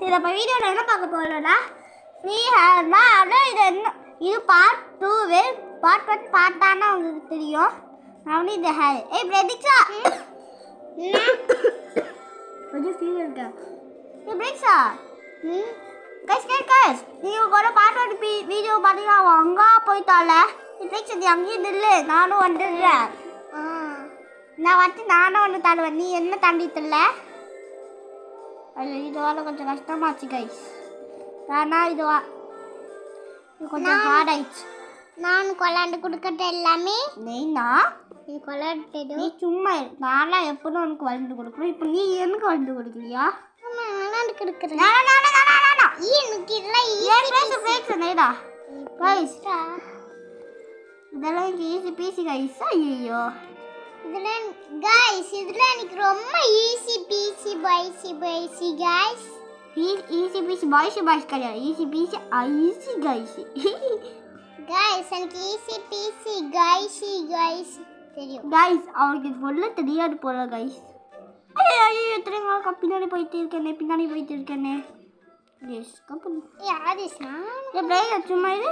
இதை இப்போ வீடியோவில் என்ன பார்க்க போகிறோம்னா ஃப்ரீ ஹேர் தான். ஆனால் இது பார்ட் 2 பார்ட் 1 பார்ட்டானா உங்களுக்கு தெரியும். நான் வந்து இந்த ஹேர் பிரதீக்ஷா கொஞ்சம் ஃபீல் இருக்கேன். பிரதீக்ஷா கைஸ் நீங்கள் கூட பார்ட் 1 வீடியோ பார்த்தீங்கன்னா அவன் அங்கே போயிட்டால. பிரதீக்ஷா நீ அங்கேயும் நில்லு, நானும் வந்துடுறேன். நானும் ஒன்று தாண்டுவேன், நீ என்ன தாண்டிட்டில்ல. அது இதுவால கொஞ்சம் கஷ்டமாச்சு கைஸ். ஆனால் இது கொஞ்சம் ஹார்ட் ஆயிடுச்சு. நான் கொலாண்டு கொடுக்கட்ட எல்லாமே நீனா நீ கொலாண்டு நீ சும்மா நான்லாம் எப்போதும் உனக்கு வளர்ந்து கொடுக்குறோம். இப்போ நீ எனக்கு வளர்ந்து கொடுக்கலையா? கொலாண்டு கொடுக்குறேன். எனக்கு இதெல்லாம் கைஸ் இதெல்லாம் ஈஸி பீஸி கைஸ். ஐயோ இதுல எனக்கு ரொம்ப easy peasy boysy guys. Easy peasy boys கிடையாது, ஈஸி பீஸி ஐசி கைஸ். எனக்கு ஈஸி பீஸி கைஸ் தெரியும் கைஸ். அவருக்கு இது சொல்ல தெரியாது போல கைஸ். ஐயோ தெரியுமா பின்னாடி போயிட்டு இருக்கேனே சும்மா இது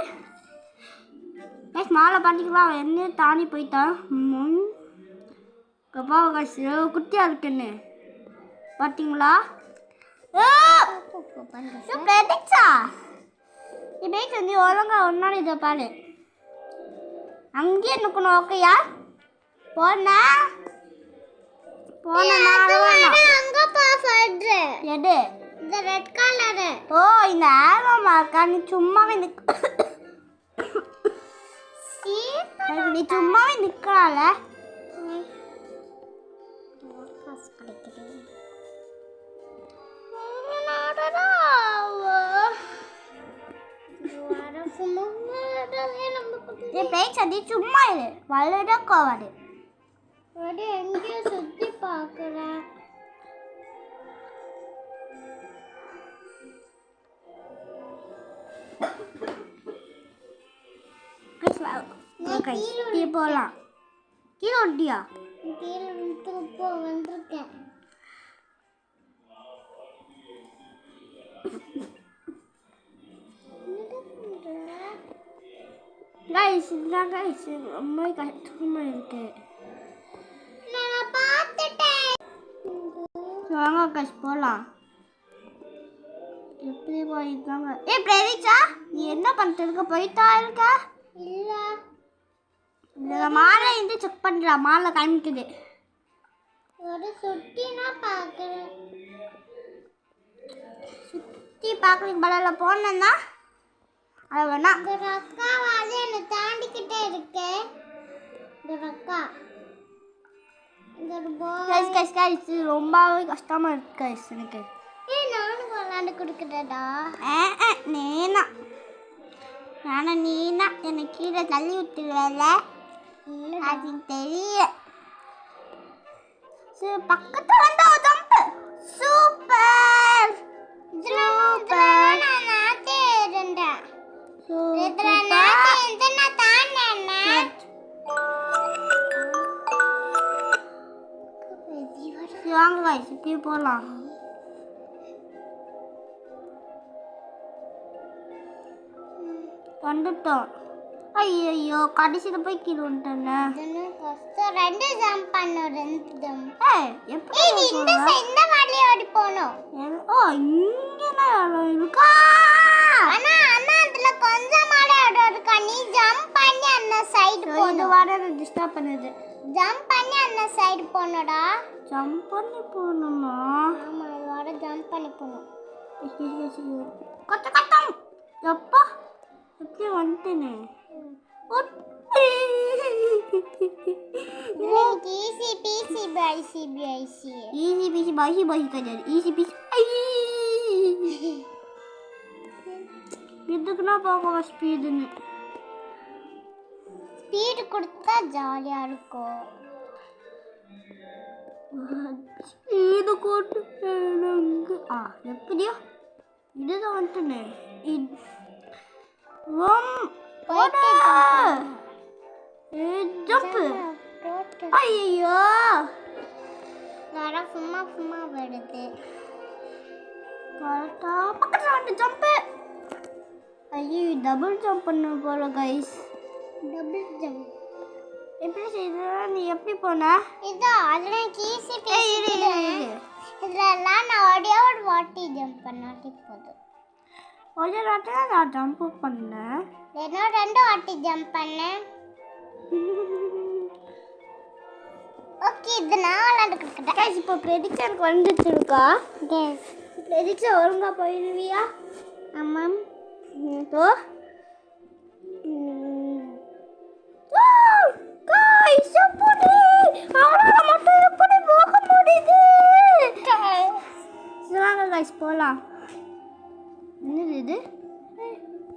கைஸ். மாலை பண்ணிக்கலாம் என்ன தாண்டி போயிட்டான். குட்டியா இருக்குன்னு பார்த்தீங்களா? நீ ஒழுங்கா ஒன்னாடி இதை பாரு, அங்கேயே நிற்கணும். ஓகேயா? போன எடு இந்த ரெட் கலர். ஓ இந்த ஆரோ மார்க்கா? நீ சும்மாவே நிற்கலாம்ல. சும்மா இரு, வளர கோவாடு எங்கேயும் சுத்தி பார்க்கிறேன். போலாம். கீழே ஒட்டியா? கீழே வந்திருக்கேன். இதுதான் கைஸ் ரொம்ப கஷ்டமா இருக்கு. நான் பார்த்துட்டேன். வாங்க கைஸ் போலாம். எப்படி போயிருக்காங்க? பிரதீக்ஷா நீ என்ன பண்ணிட்டு போயிட்டா இருக்க? இல்ல இந்த மாலை இருந்து செக் பண்றா, மாலை காமிக்குது. ஒரு சுத்தினா பார்க்கறேன். சுத்தி பார்க்கறதுக்கு பதிலா போனேன்னா அது வேணா. இந்த அக்காவால என்ன தாண்டிக்கிட்டே இருக்கு. இந்த அக்கா கைஸ் ரொம்பவே கஷ்டமா இருக்கு கைஸ் எனக்கு. நானும் விளாண்டு கொடுக்குறடா. நீனா என்னை கீழே தள்ளி விட்டுருவேல, அது தெரியல. பக்கத்துல வந்து ஜம்ப் சூப்பர் சூப்பர். நான் நாத்தே இருந்தேன். நாத்தே இந்த நான் தாண்டேன்னா வாங்க கைஸ் இப்படி போலாம். வந்துட்டோம். ஐயோ கடைசியில் போய் கீழே வந்துட்டேன். ரெண்டு ஜம்ப் பண்ணோம். எப்படி இந்த வழியா ஓடி போனோம். ஓ இங்கெல்லாம் இருக்கா? ஆனா அதுல கொஞ்சம் மாலை இருக்கா. நீ ஜம்ப் பண்ணி அந்த சைடு போணும். இது வர டிஸ்டர்ப் பண்ணுது. ஜம்ப் பண்ணி அந்த சைடு போணும்டா. ஜம்ப் பண்ணி போகணுமா? ஆமா இது வர ஜம்ப் பண்ணி போணும். கட்டம் எப்பா எப்படி வந்துட்டேனே. ஈஸி பீஸி பாய்ஸி கிடையாது, ஈஸி பீஸி. எதுக்குன்னா பார்க்க ஸ்பீடு கொடுத்தா ஜாலியா இருக்கும். ஸ்பீடு கூட்டு எப்படியோ இதுதான் வந்துட்டேனே. ஜம்ப். ஐயோ வர சும்மா வருது. கரெக்டா பக்கத்துல வந்து ஜம்ப். ஐயோ டபுள் ஜம்ப் பண்ண போல கைஸ். டபுள் ஜம்ப் எப்படி செய்யற? நீ எப்படி போன? இதோ அதுல ஈஸி பேசிட்டேன். இதெல்லாம் நான் ஒரே ஒரு வாட்டி ஜம்ப் பண்ணாட்டி போதும். ஒரு வாட்டி நான் ஜம்ப் பண்ணேன். இன்னும் 2 வாட்டி ஜம்ப் பண்ணேன். ஓகே இது நான் விளையாண்டுக்கிட்டேன். கைஸ் இப்போ ப்ரெடிக்ஷனுக்கு வந்துட்டுருக்கா. எஸ் ப்ரெடிக்ஷன் ஒழுங்கா போயிடுவியா? ஆமாம். இப்போ கைஸ் எப்படி அவரால மட்டும் எப்படி போக முடியுது? வாங்க கைஸ் போலாம். என்னது இது?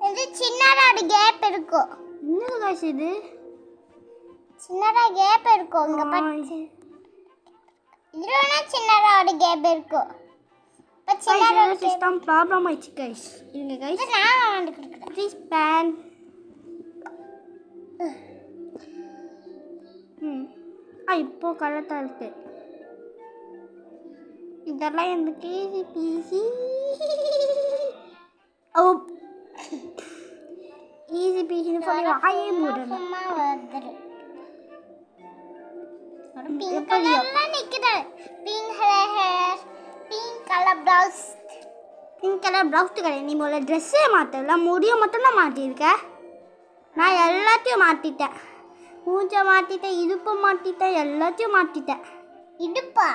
இது சின்னதா ஒரு கேப் இருக்கும். என்னது கைஸ் இது? சின்னதா கேப் இருக்கும். இங்க பாத்து இதுல சின்னதா ஒரு கேப் இருக்கும். இப்ப சின்னதா சிஸ்டம் ப்ராப்ளம் ஆயிடுச்சு கைஸ். இருங்க கைஸ் நான் விளையாண்டுக்கிட்டேன். Please pan. இப்போ கரெக்டாக இருக்கு. இதெல்லாம் எனக்கு ஈஸி ஓ ஈஸி பீஸின்னு சொல்லி வாயே மூடணும். சும்மா வருது. பிங்க் எப்படியோ கலர்ல நிக்குது. Pink hair, pink colour blouse. Pink colour blouse கிடையாது. நீ முதல்ல ட்ரெஸ்ஸே மாற்றல, முடியை மட்டும் தான் மாட்டியிருக்க. நான் எல்லாத்தையும் மாற்றிட்டேன். மூஞ்சை மாற்றிட்டேன், இடுப்பை மாற்றிட்டேன், எல்லாத்தையும் மாற்றிட்டேன். இடுப்பா?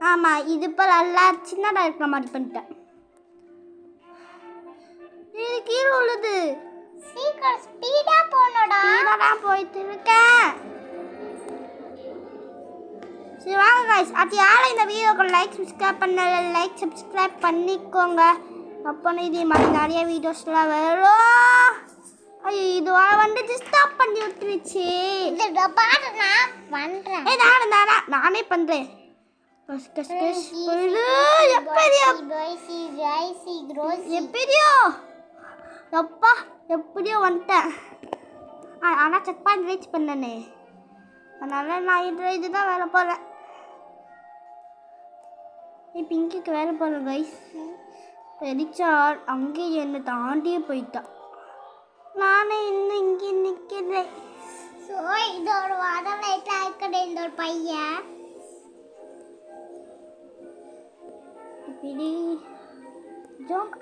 ஆமாம், இடுப்பை நல்லா சின்னதாக இருக்கிற மாதிரி பண்ணிட்டேன். இது கீழே உள்ளது. சீக்கிரம் ஸ்பீடா போனடா. கீழே தான் போயிட்டு இருக்கேன். சரி வாங்க கைஸ், அது யாரும் இந்த வீடியோக்கு லைக் சப்ஸ்கிரைப் பண்ணல, லைக் சப்ஸ்கிரைப் பண்ணிக்கோங்க. அப்போ இதே மாதிரி நிறைய வீடியோஸ்லாம் வரும். ஐயோ இது வந்து ஸ்டாப் பண்ணி விட்டுருச்சு. இது பாரு நான் பண்றேன். நானே பண்றேன். எப்படியோ எப்பா எப்படியோ வந்துட்டேன். ஆனால் செக் பாயிண்ட் ரீச் பண்ணனே. அதனால நான் இதுதான் வேலை போகிறேன். பிங்க்குக்கு வேலை போகிறேன் கைஸ். ரிச்சார்ட் அங்கேயே என்னை தாண்டியே போயிட்டான். நானே இன்னும் இங்கே நிற்கிறேன். ஸோ இது ஒரு வாரம் லைட்டாக இருக்கிற இந்த ஒரு பையன் இப்படி ஜம்ப்.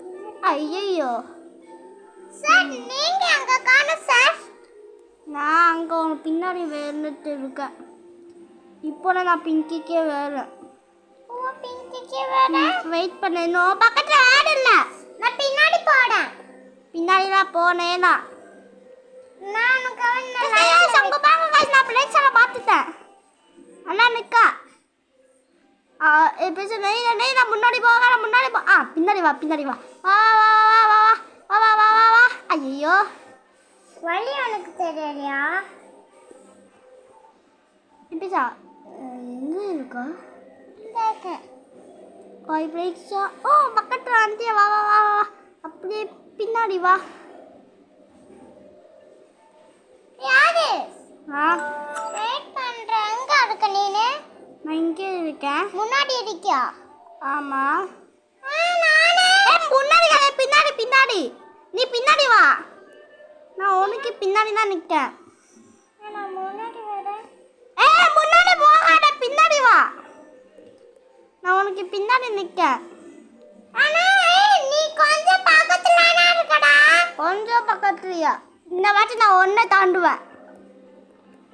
ஐயோ சார் நீங்க அங்க காணோம் சார். நான் அங்கே உங்க பின்னாடி வேறுட்டு இருக்கேன். இப்போ நான் பிங்கிக்கே வேறு. ஓ பிங்கிக்கே வேற. வெயிட் பண்ணணும். பக்கத்தில் ஆடு இல்லை. நான் பின்னாடி போறேன். பின்னாடிலாம் போனேனா நான் கவனம் அங்கே பாருங்க கைஸ், நான் பிளேட்ஸெல்லாம் பார்த்துட்டேன். அண்ணா நிற்கா இப்போ நான் முன்னாடி போக முன்னாடி பின்னாடி வா பின்னாடி வா வா வா வா வா வா வா வா வா. ஐயோ வழி எனக்கு தெரியலையா? இப்படிச்சா எங்கே இருக்கா? பிளேட்ஸா? ஓ பக்கத்தில் வந்து வா வா வா வா. அப்படியே பின்னாடி வா. யாரு? வெயிட் பண்றேன். எங்க இருக்க நீனு? நான் இங்கே இருக்கேன். முன்னாடி இருக்கியா? ஆமாம். நானே முன்னாடி பின்னாடி பின்னாடி. நீ பின்னாடி வா. நான் உனக்கு பின்னாடி தான் நிற்கேன். நான் முன்னாடி வரேன். முன்னாடி போகாத, பின்னாடி வா. நான் உனக்கு பின்னாடி நிற்கேன். நீ கொஞ்சம் பக்கத்துல இருக்கடா. கொஞ்சம் பக்கத்துலையா? இந்த வாட்டி நான் ஒன்றை தாண்டுவேன்.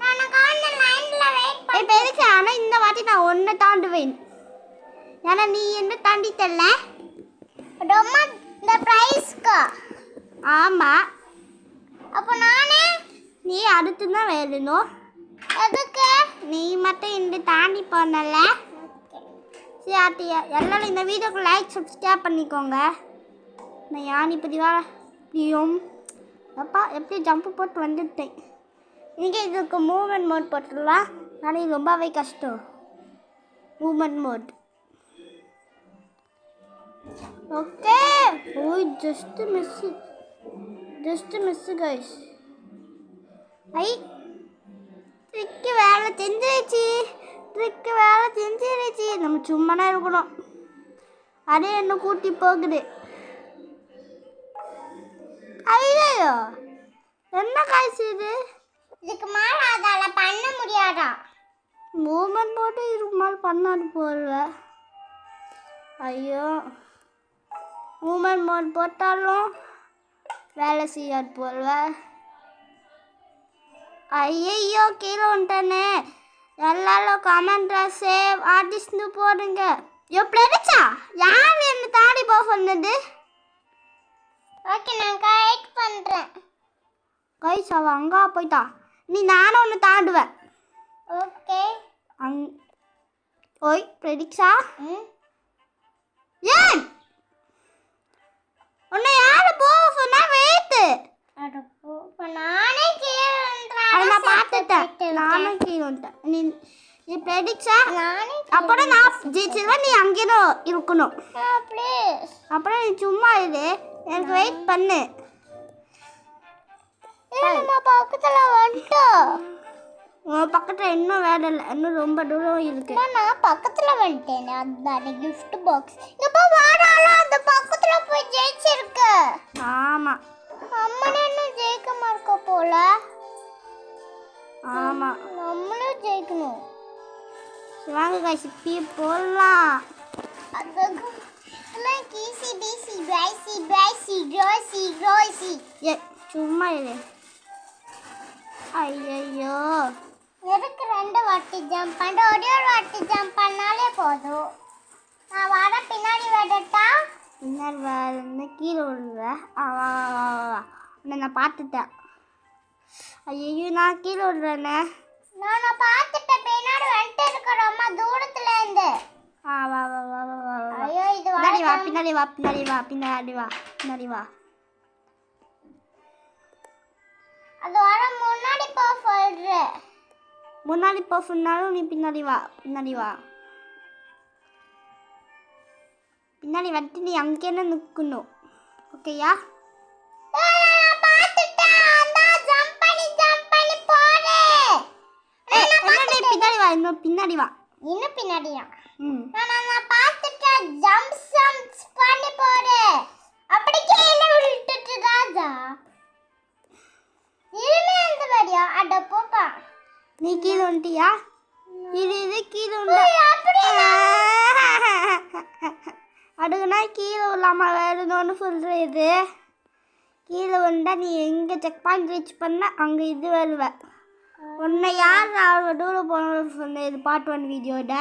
நான் காண லைன்ல வெயிட் பண்ணி. இப்போ எதுக்கு? ஆனால் இந்த வாட்டி நான் ஒன்றை தாண்டுவேன். ஏன்னா நீ என்ன தாண்டிட்டல்ல. ரொம்ப இந்த பிரைஸ்க்கு. ஆமாம். அப்போ நானே நீ அடுத்து தான் வேணும். எதுக்கு? நீ மட்டும் இந்த தாண்டி போனல. சரி அது எல்லாரும் இந்த வீடியோக்கு லைக் சப்ஸ்கிரைப் பண்ணிக்கோங்க. நான் யானி பதிவா இப்படியும் அப்பா எப்படி ஜம்ப்பு போட்டு வந்துட்டேன். இங்கே இதுக்கு மூவ்மெண்ட் மோட் போட்டுடலாம். ஆனால் இது ரொம்பவே கஷ்டம். Movement mode okay. ஓய் ஜஸ்ட் மிஸ்ஸு கைஸ். ஐ ட்ரிக்கு வேலை செஞ்சிருச்சு. நம்ம சும்மானா இருக்கணும். அதே என்ன கூட்டி போகுது. ஐயோ என்ன காய்ச்சி இது? இதுக்கு மேல அதால பண்ண முடியாதா? மூமெண்ட் போட்டு இதுக்கு மேலே பண்ணாது போடுவ. ஐயோ மூமெண்ட் மோட் போட்டாலும் வேலை செய்யாது போடுவ. ஐயோ கீழே வந்துட்டானே. எல்லாரும் கமெண்ட்ல சேவ் ஆர்டிஸ்ட்னு போடுங்க. எப்படிச்சா யார் என்ன தாண்டி போக சொன்னது? ஓகே நான் கைட் பண்றேன். கைஸ் அவ அங்கா போயிட்டா. நீ நானும் ஒன்று தாண்டுவேன். ஓகே ஓய் பிரடிக்ஷா ஏன் உன்னை யாரு போக சொன்னா? வெயிட் அட போ நானே கீழ அதை நான் பார்த்துட்டேன். நானும் கீழே வந்துட்டேன். நீ பிரடிக்ஷா நானே அப்புறம் நான் ஜெயிச்சிருவேன். நீ அங்கேயே இருக்கணும். ப்ளீஸ் அப்புறம் நீ சும்மா இரு, எனக்கு வெயிட் பண்ணு. நம்ம பக்கத்துல வந்துட்டோம். உன் பக்கத்தில் இன்னும் வேலை இல்லை, இன்னும் ரொம்ப தூரம் இருக்கு. நான் பக்கத்துல வந்துட்டேன். அந்த gift பாக்ஸ் இப்ப வாடால அந்த பக்கத்துல போய் ஜெயிச்சிருக்கு. ஆமா அம்மா என்ன ஜெயிக்க மார்க்க போல. ஆமா நம்மளும் ஜெயிக்கணும். வாங்க கைஸ் இப்படி போடலாம். அதெல்லாம் கீசி பிசி பிரைசி பிரைசி க்ரோசி க்ரோசி. ஏ சும்மா இரு. ஐயோ எதுக்கு 2 வாட்டி ஜம்ப் பண்ண? ஒரே ஒரு வாட்டி ஜம்ப் பண்ணாலே போதும். நான் வர பின்னாடி வரட்டா? பின்னாடி வேறு கீழே விடுவேன். உன்னை நான் பார்த்துட்டேன். ஐயோ நான் கீழே விடுறேனே. நான் பார்த்துட்டேன். பின்னாடி வந்துட்டு இருக்கிறோமா தூரத்துல இருந்து. வா வா வா வா வா வா வா. ஐயோ இது பின்னாடி வா பின்னாடி வா பின்னாடி வா பின்னாடி வா பின்னாடி வா. அது வர முன்னாடி போ சொல்றேன். முன்னாடி போ சொன்னாலும் நீ பின்னாடி வா பின்னாடி வா. பின்னாடி வந்துட்டு நீ அங்கேயே நிற்கணும். ஓகேயா? பின்னாடி வா இன்னும் பின்னாடி வா. இன்னும் பின்னாடியா? நான் பார்த்துட்டேன். ஜம்ப்ஸ் பண்ணி போடு. அப்படி கீழே விட்டுட்டு ராஜா. இருமே அந்த வரியா? அட போப்பா. நீ கீழே வந்துட்டியா? இது கீழே அடுக்குனா கீழே இல்லாம வேறு ஒன்று சொல்கிற. இது கீழே வந்தா நீ எங்கே செக் பாயிண்ட் ரீச் பண்ண அங்கே இது வருவ. உன்னை யார் அவ்வளோ தூரம் போகணும்னு சொன்ன? இது பார்ட் 1 வீடியோட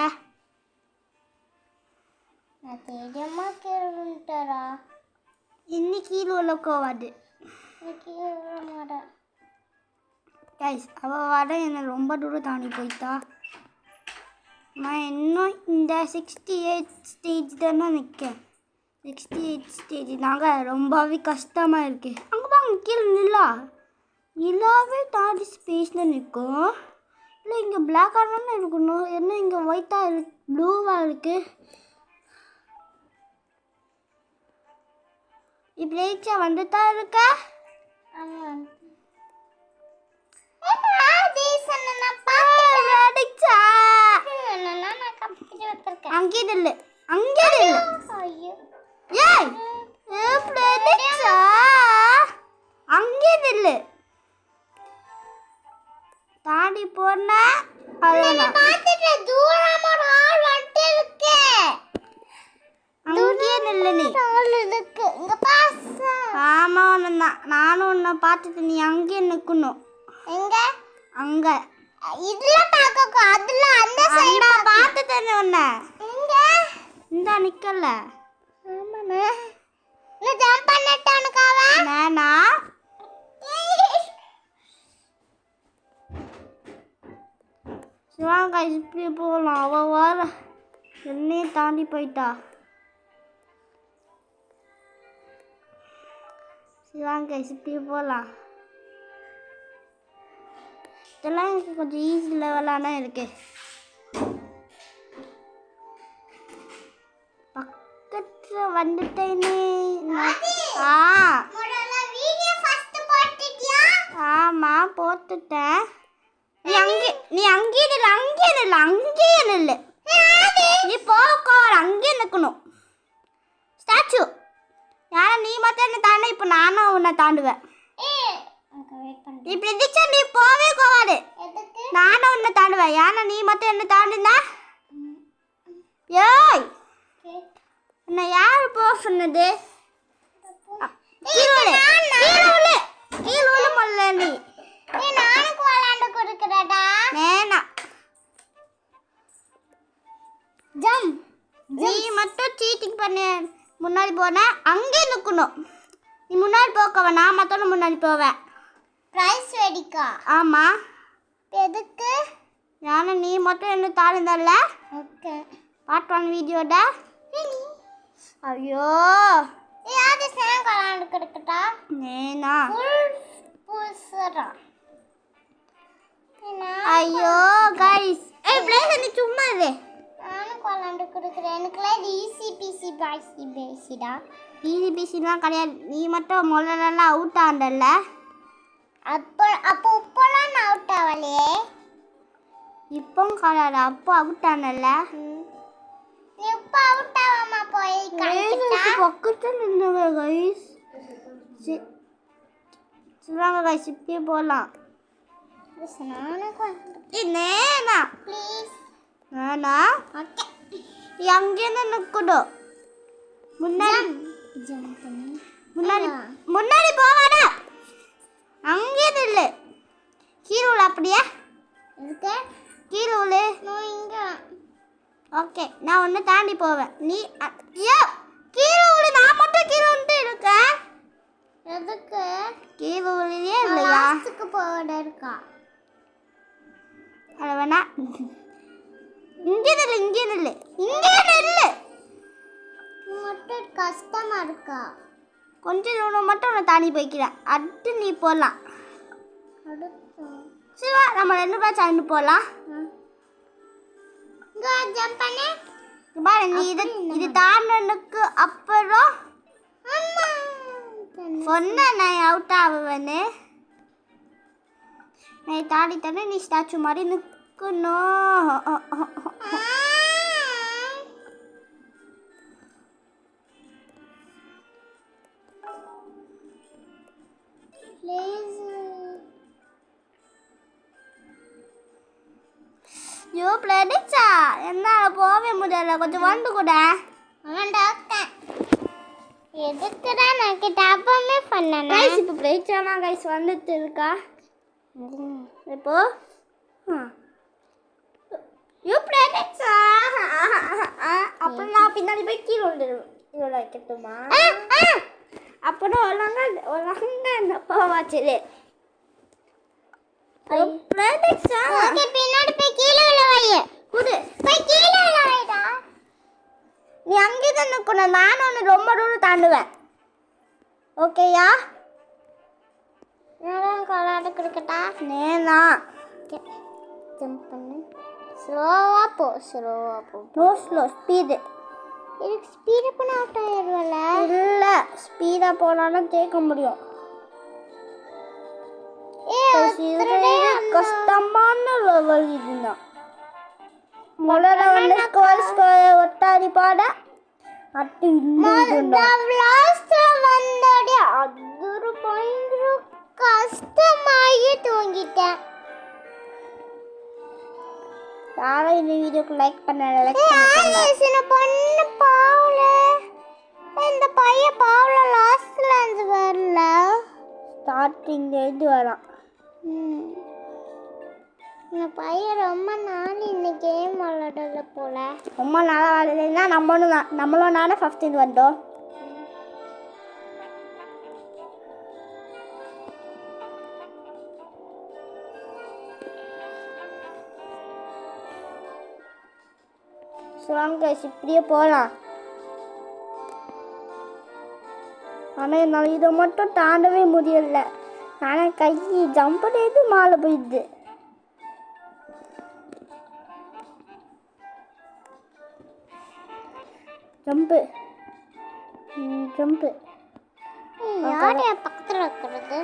நான் தெரியாம கேளுட்டரா. இன்னைக்கு கீழே உள்ள கோவாது கீழே கைஸ். அவள் வர என்னை ரொம்ப தூரம் தாண்டி போயிட்டா. நான் இன்னும் இந்த 68 ஸ்டேஜ் தானே நிற்கேன். 68 ஸ்டேஜ் நாங்கள் ரொம்பவே கஷ்டமாக இருக்கு. அங்கே பாங்க கீழே நிலா நிலாவே தாண்டி ஸ்பேஸில் நிற்கும். இல்லை இங்கே பிளாக்காக தானே இருக்கணும். என்ன இங்கே ஒயிட்டாக இருக்கு ப்ளூவாக இருக்கு. இப்படி ரீச்சா வந்துட்டா இருக்க. அங்கே இல்லை அங்கே இல்லை. ஏய் அங்கே இல்லை தாண்டி போன அங்கேயே நில்ல நீ. ஆமா நானும் உன்னை பார்த்துட்டு நீ அங்கேயே நிற்கணும். எங்க அங்க இதுல பாக்கோ அதுல அந்த சைடு பார்த்துட்டேனே உன்னை. எங்க இந்த நிக்கல. ஆமாண்ணே நான் ஜம்ப் பண்ணிட்டானுக்காவ. நானா சிவாங்க இப்படி போகலாம். அவள் வர என்னையும் தாண்டி போயிட்டா. சிவாங்க இப்படி போகலாம். இதெல்லாம் எனக்கு கொஞ்சம் ஈஸி லெவலான இருக்கு. பக்கத்தில் வந்துட்டேனே. ஆமாம் போட்டுட்டேன். நீ அங்கேயே நில்லு. நீ போக அங்கேயே நிற்கணும். ஸ்டாச்சு. யாரை நீ மட்டும் என்ன தாண்ட, இப்போ நானும் உன்னை தாண்டுவேன். இப்படி இருந்துச்சா நீ போவே போவாது. நானும் உன்னை தாண்டுவேன். யானை நீ மட்டும் என்ன தாண்டுனா? ஏய் உன்னை யாரு போக சொன்னது? கீழே மல்ல நீ. நானுக்கு விளையாண்டு கொடுக்கிறடா. வேணாம். ஜம்ப். நீ மட்டும் சீட்டிங் பண்ணி முன்னாடி போன அங்கே நிற்கணும். நீ முன்னாடி போக்கவ, நான் மட்டும் முன்னாடி போவேன். பிரைஸ் வெடிக்கா? ஆமாம். எதுக்கு? யானை நீ மட்டும் என்ன தாழ்ந்தல்ல. ஓகே. பார்ட் 1 வீடியோட. ஐயோ யாரு சேம் விளையாண்டு கொடுக்கட்டா? நேனா. புதுசரா. ஐயோ கைஸ். ஏய் ப்ளேஸ் நீ சும்மா இரு. நானும் விளையாண்டு கொடுக்குறேன். எனக்குலாம் ஈஸி பிசி பாய்ஸி பேசிடா. ஈஸி பிசிலாம் கிடையாது. நீ மட்டும் முதல்லலாம் அவுட் ஆண்டல்ல. அப்போ இப்போலாம் நான் அவுட் ஆகலையே. இப்போ கிடையாது, அப்போ அவுட் ஆனல்ல. நீ இப்போ அவுட் ஆகாம போய் கழிச்சிட்டா. பக்கத்தில் நின்னுங்க கைஸ். சொல்லுவாங்க கைஸ், இப்படியே போகலாம். நேனா ப்ளீஸ். நானா ஓகே. அங்கேருந்து நிற்கணும். முன்னாடி ஜம்ப் பண்ணி முன்னாடி முன்னாடி போவாடா. அங்கே இல்லை, கீழே உள்ள. அப்படியே இதுக்கு கீழே உள்ள. நான் இங்க. ஓகே, நான் ஒன்று தாண்டி போவேன். நீ ஐயோ கீழே உள்ள. நான் மட்டும் கீழே வந்துட்டு இருக்கேன். எதுக்கு? கீழே உள்ளே இல்லையா? லாஸ்ட்டுக்கு போட இருக்கா? அது வேணா. இங்கே நில்லு, இங்கே நில்லு, இங்கே நில்லு. மட்டும் கஷ்டமா இருக்கா? கொஞ்சம் தூரம் மட்டும் உன்னை தாண்டி போய்க்கிறேன். அடுத்து நீ போகலாம். அடுத்து சிவா நம்ம 2 பேரும் சேர்ந்து போகலாம். இங்க ஜம்ப் பண்ணு. பாரு நீ இது தாண்டனுக்கு அப்புறம் அம்மா சொன்ன நான் அவுட் ஆவேன்னு. நான் தாண்டி தானே நீ ஸ்டாச்சு மாதிரி நிற்கணும். ஐயோ பிளடிச்சா, என்னால் போகவே முடியல. கொஞ்சம் வந்து கூட. அவன் டாக்டர் எதுக்குடா நான் கிட்ட அப்பமே பண்ணேன். கைஸ் இப்போ பிளடிச்சானா கைஸ் வந்துட்டு இருக்கா இப்போ. ஐயோ பிளடிச்சா. அப்புறம் நான் பின்னாடி போய் கீழே வந்துடுவேன். இவ்வளோ வைக்கட்டுமா? அப்புறம் ஒழுங்கா என்ன போவாச்சு. ஓகே, பின்னாடி போய் கீழே விழ வை. குடு போய் கீழே விழ வைடா. நீ அங்கே தான் நிற்கணும். நானும் ஒன்று ரொம்ப தூரம் தாண்டுவேன். ஓகேயா? நான் விளையாட கொடுக்கட்டா? நேனா ஜம்ப் பண்ணு. ஸ்லோவா போ. Slow speed. இதுக்கு ஸ்பீடு பண்ண அவுட் ஆயிடுவல. இல்லை, ஸ்பீடாக போனாலும் கேட்க முடியும். இது கஷ்டமான லெவல். இதுதான் முதல்ல வந்து ஒட்டாரி பாட அட்டு லாஸ்ட்ல வந்தோடே அது ஒரு பயங்கர கஷ்டமாகி தூங்கிட்டேன். யாரும் இந்த வீடியோக்கு லைக் பண்ண பொண்ணு பாவல. இந்த பையன் பாவல லாஸ்ட்ல இருந்து வரல. ஸ்டார்டிங்ல இருந்து வரான். இந்த பையன் ரொம்ப நாள் இந்த கேம் விளையாடல போல. ரொம்ப நாளாக விளையாடலைன்னா நம்மளும் நானே ஃபஸ்ட்டு வந்தோம். வாங்க இப்படியே போகலாம். ஆனால் என்னால் இதை மட்டும் தாண்டவே முடியல. ஆனால் கை ஜம்ப் பண்ணிட்டு மேலே போயிடுது. ஜம்பு ஜம்பு. யார் பக்கத்தில் இருக்கிறது?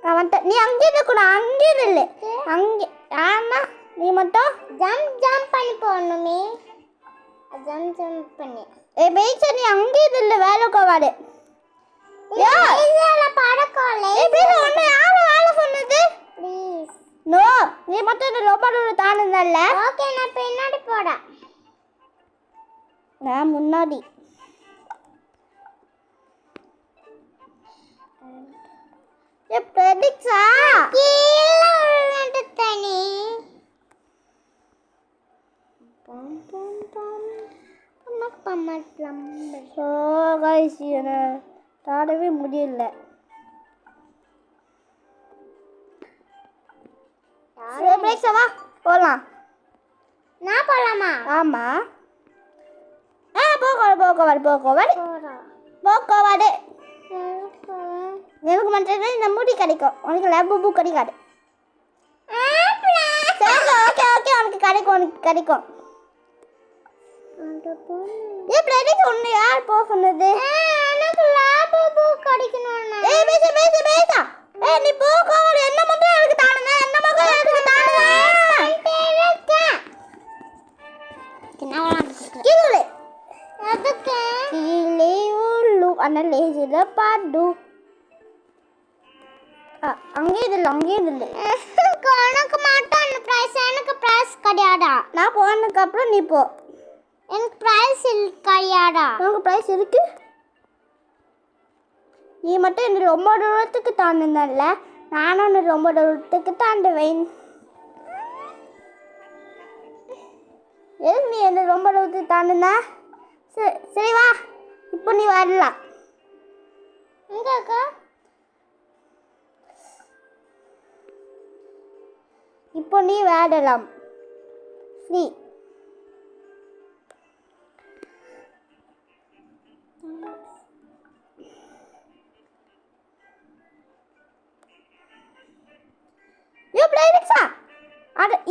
அவன்கிட்ட நீ அங்கே இருக்கணும். அங்கே இல்லை, அங்கே. ஆனா நீ மட்டும் ஜம்ப் பண்ணி போகணுமே. ஜம்ப் பண்ணி ஏ பேச்சா நீ அங்கே இல்ல வேலைக்கவாடு பறக்கோல ஒன்னு யாரு வேலை சொன்னது ப்ளீஸ் நோ நீ மட்டும் ரொம்ப தூரம் தாண்டுனல்ல ஓகே நான் பின்னாடி போறேன் நான் முன்னாடி ஏ பிரடிக்ஸா கீழ விழுந்து தனி பம் பம் பம் பம் பம் பம் ஸோ கைஸ் என்ன தாடவே முடியல பிரேக்ஸா போகலாம் நான் போலாமா ஆமாம் போக்கவாடு போறோம் எனக்கு மட்டும் இந்த முடி கிடைக்கும் உனக்கு லபு கிடைக்காது ஓகே உனக்கு கிடைக்கும் ஏ பிரடிக்ஸ் ஒன்று யார் போக சொன்னது எனக்கு லாபு கிடைக்கணும் ஏய் பேசா ஏய் நீ போக்கவாடு என்ன மட்டும் எனக்கு தானுங்க என்ன மட்டும் எனக்கு தானுங்க கீழே அதுக்கு கீழே உள்ளு அண்ணா லேசில பாடு அங்கே இல்லை உனக்கு மட்டும் அந்த ப்ரைஸ் எனக்கு ப்ரைஸ் கிடையாதா நான் போனதுக்கு அப்புறம் நீ போ எனக்கு ப்ரைஸ் கிடையாதா உனக்கு ப்ரைஸ் இருக்கு நீ மட்டும் என்ன ரொம்ப தூரத்துக்கு தாண்டுனல்ல நானும் உன்னை ரொம்ப தூரத்துக்கு தாண்டுவேன் எதுக்கு நீ என்ன ரொம்ப தூரத்துக்கு தாண்டுன சரி வா இப்போ நீ வரலாம் எங்கக்கா இப்போ நீ விளையாடலாம் ஃப்ரீ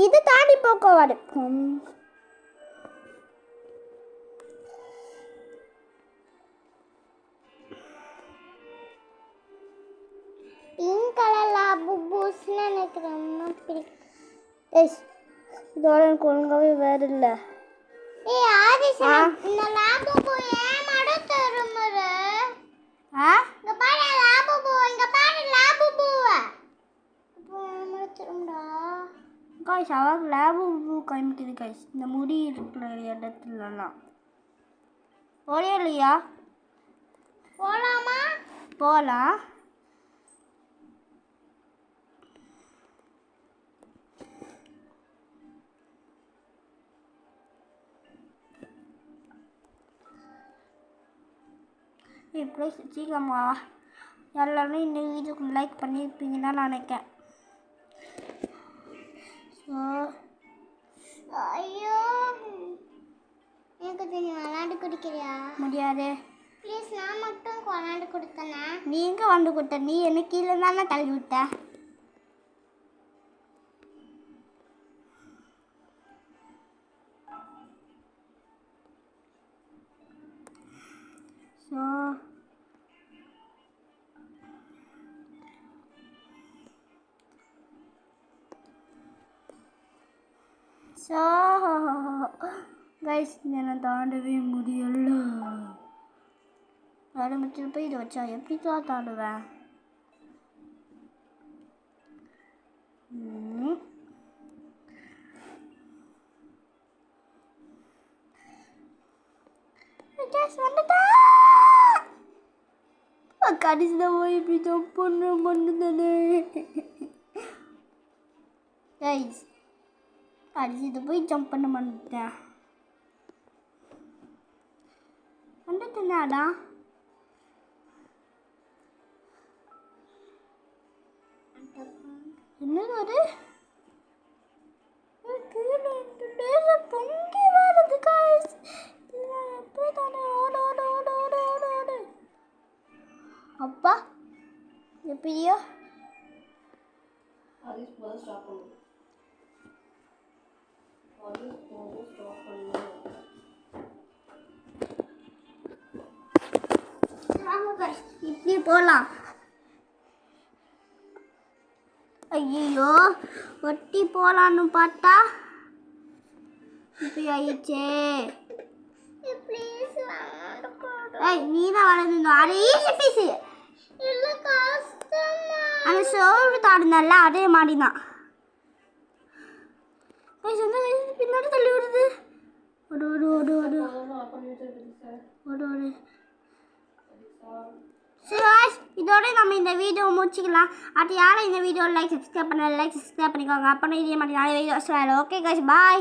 இது தாண்டி போக்கவாடு பிங்க் கலர் லாபு பூஸ்னு எனக்கு ரொம்ப பிடிக்கும் இதோட எனக்கு ஒழுங்காவே வேற இல்லை ஏய் ஆதிஷா இந்த லாபு பூ ஏன் மட தருமரு இங்க பாரு லாபு பூ இங்க பாரு லாபு பூ இப்போ மட தரும்டா காய்ஸ் அவருக்கு லேபு காமிக்குது காய்ஸ் இந்த முடி இருக்கிற இடத்துலலாம் ஒரே இல்லையா போலாமா போகலாம் இப்படி சீக்கிரமா எல்லாரும் இந்த வீடியோக்கு லைக் பண்ணியிருப்பீங்கன்னு நான் நினைக்கிறேன் ஸோ ஐயோ எனக்கு தெரியும் விளையாண்டு குடிக்கிறியா முடியாது ப்ளீஸ் நான் மட்டும் விளையாண்டு கொடுத்தனே நீ எங்கே வந்து கொடுத்த நீ என்ன கீழே தானே தள்ளி விட்ட ஸோ கைஸ் என்னை தாண்டவே முடியல ஆரம்பத்தில் போய் இதை வச்சா எப்படி தான் தாண்டுவேன் கடைசியில் போய் இப்படி ஜம்ப் பண்ணுதானே கைஸ் கடைசியில் போய் ஜம்ப் பண்ண மாட்டேன் வந்துட்டேனாடா என்னது அது கீழே பொங்கி வருது கைஸ் எப்படி தானே ஓடு ஓடு ஓடு ஓடு ஓடு ஓடு அப்பா எப்படியோ இப்படி போகலாம் ஐயோ ஒட்டி போகலான்னு பார்த்தா இப்படி ஆயிடுச்சே ப்ளீஸ் வாங்க ஏய் நீ தான் வளர்ந்துருந்தோம் அது ஈஸி பீஸு இல்ல கஷ்டமா அந்த சோறு தாடுனல்ல அதே மாதிரி தான் பின்னாடி தள்ளி விடுது ஓடு ஓடு ஓடு ஓடு ஓடு ஓடு சரி guys, இதோட நம்ம இந்த வீடியோ முடிச்சுக்கலாம். அது யாரும் இந்த வீடியோ லைக் சப்ஸ்கிரைப் பண்ணிக்கோங்க. அப்புறம் இதே மாதிரி நிறைய வீடியோஸ் வரும். Okay guys, bye.